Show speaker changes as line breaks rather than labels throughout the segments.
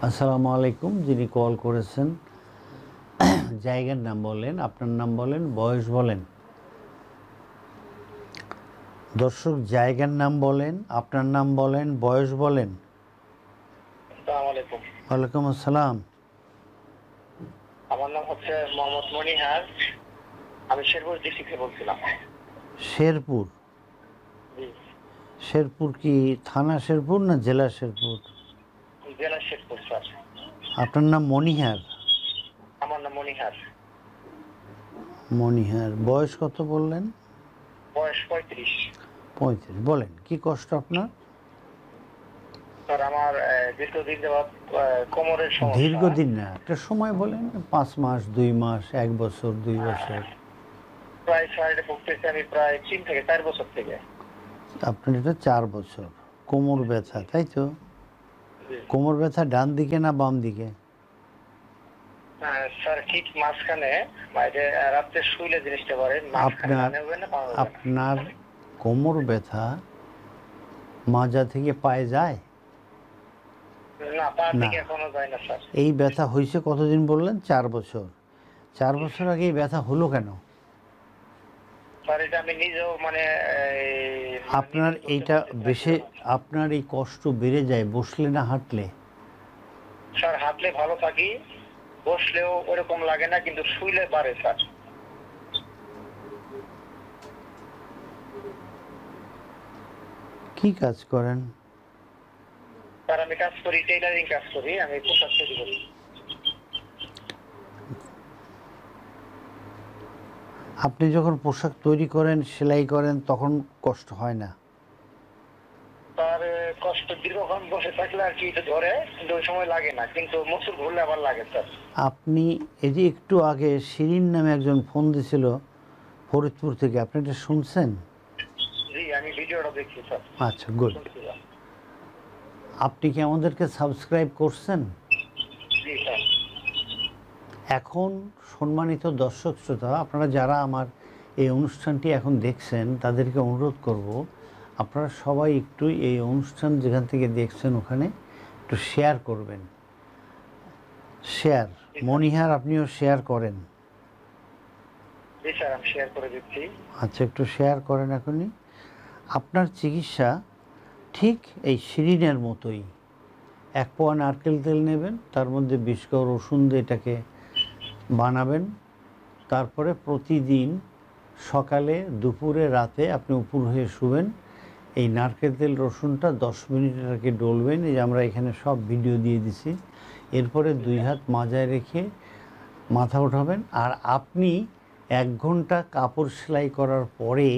আসসালামু আলাইকুম। যিনি কল করেছেন জায়গার নাম বলেন, আপনার নাম বলেন, বয়স বলেন। দর্শক জায়গার নাম বলেন, আপনার নাম বলেন, বয়স বলেন।
আসসালামু আলাইকুম।
ওয়ালাইকুম আসসালাম।
আমার নাম হচ্ছে মোহাম্মদ মনিহার। আমি শেরপুর ডিস্ট্রিক্ট থেকে বলছিলাম।
শেরপুর?
জি,
শেরপুর কি থানা শেরপুর না জেলা শেরপুর?
জেলা শেরপুর স্যার।
আপনার নাম মনিহার?
আমার নাম মনিহার।
মনিহার। বয়স কত বললেন?
বয়স 35।
35। বলেন কি কষ্ট আপনার?
স্যার আমার দীর্ঘদিন যাবৎ কোমরের সমস্যা।
দীর্ঘদিন না, একটা সময় বলেন। 5 মাস, 2 মাস, 1 বছর, 2 বছর?
প্রায় সাইডে ভুগতেছি আমি প্রায় 3 থেকে 4 বছর থেকে।
আপনার এটা 4 বছর কোমর ব্যথা, তাই তো?
জি।
কোমর ব্যথা ডান দিকে না বাম দিকে?
স্যার ঠিক মাঝখানে, মানে রাত্রে শুইলে জিনিসটা পারেন
আপনার কোমর ব্যথা মাজা থেকে পায়ে যায়
না, পা
না?
থেকে এখনো যায় না স্যার।
এই ব্যথা হয়েছে কতদিন বললেন? 4 বছর। 4 বছর আগে এই ব্যথা হলো কেন?
স্যার এটা আমি নিজেও
আপনার এইটা বেশি, আপনার এই কষ্ট বেড়ে যায় বসলে না হাঁটলে?
স্যার হাঁটলে ভালো থাকি, বসলেও ওরকম লাগে না, কিন্তু শুইলে পারে স্যার।
কি কাজ করেন?
স্যার আমি কাজ করি, টেইলারিং কাজ করি, আমি পোশাক তৈরি করি।
আপনি যখন পোশাক তৈরি করেন, সেলাই করেন, তখন কষ্ট হয় না?
তার কষ্ট দীর্ঘক্ষণ বসে থাকলে আর কি এটা ধরে, কিন্তু ওই সময় লাগে না, কিন্তু মুসুর ঘুরলে আবার লাগে স্যার।
আপনি এই যে একটু আগে শিরিন নামে একজন ফোন দিছিল ফরিদপুর থেকে, আপনি এটা শুনছেন?
জি, আমি ভিডিওটা দেখছি স্যার।
আচ্ছা, গুড। আপনি কি আমাদেরকে সাবস্ক্রাইব করছেন?
জি স্যার।
এখন সম্মানিত দর্শক শ্রোতা, আপনারা যারা আমার এই অনুষ্ঠানটি এখন দেখছেন তাদেরকে অনুরোধ করব, আপনারা সবাই একটু এই অনুষ্ঠান যেখান থেকে দেখছেন ওখানে একটু শেয়ার করবেন। শেয়ার, মনিহার আপনিও শেয়ার করেন।
জি স্যার, আমি শেয়ার করে দিচ্ছি।
আচ্ছা, একটু শেয়ার করেন এখনই। আপনার চিকিৎসা ঠিক এই শিরিনের মতোই। 1 পোয়া নারকেল তেল নেবেন, তার মধ্যে 20 কোয়া রসুন দিয়ে এটাকে বানাবেন। তারপরে প্রতিদিন সকালে, দুপুরে, রাতে আপনি উপর হয়ে শুবেন। এই নারকেল তেল রসুনটা 10 মিনিট এটাকে ডলবেন। এই যে আমরা এখানে সব ভিডিও দিয়ে দিছি। এরপরে 2 হাত মাজায় রেখে মাথা উঠাবেন। আর আপনি 1 ঘন্টা কাপড় সেলাই করার পরে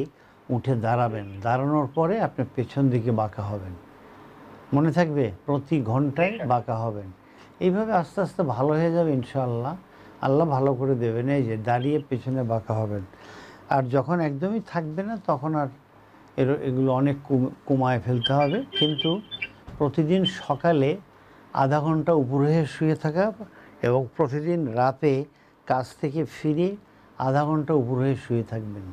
উঠে দাঁড়াবেন। দাঁড়ানোর পরে আপনি পেছন দিকে বাঁকা হবেন। মনে থাকবে, প্রতি ঘন্টায় বাঁকা হবেন। এইভাবে আস্তে আস্তে ভালো হয়ে যাবে ইনশাআল্লাহ। আল্লাহ ভালো করে দেবেন। এই যে দাঁড়িয়ে পেছনে বাঁকা হবেন। আর যখন একদমই থাকবে না, তখন আর এগুলো অনেক কমায় ফেলতে হবে। কিন্তু প্রতিদিন সকালে আধা ঘন্টা উপর হয়ে শুয়ে থাকা, এবং প্রতিদিন রাতে কাজ থেকে ফিরে আধা ঘন্টা উপর হয়ে শুয়ে থাকবেন।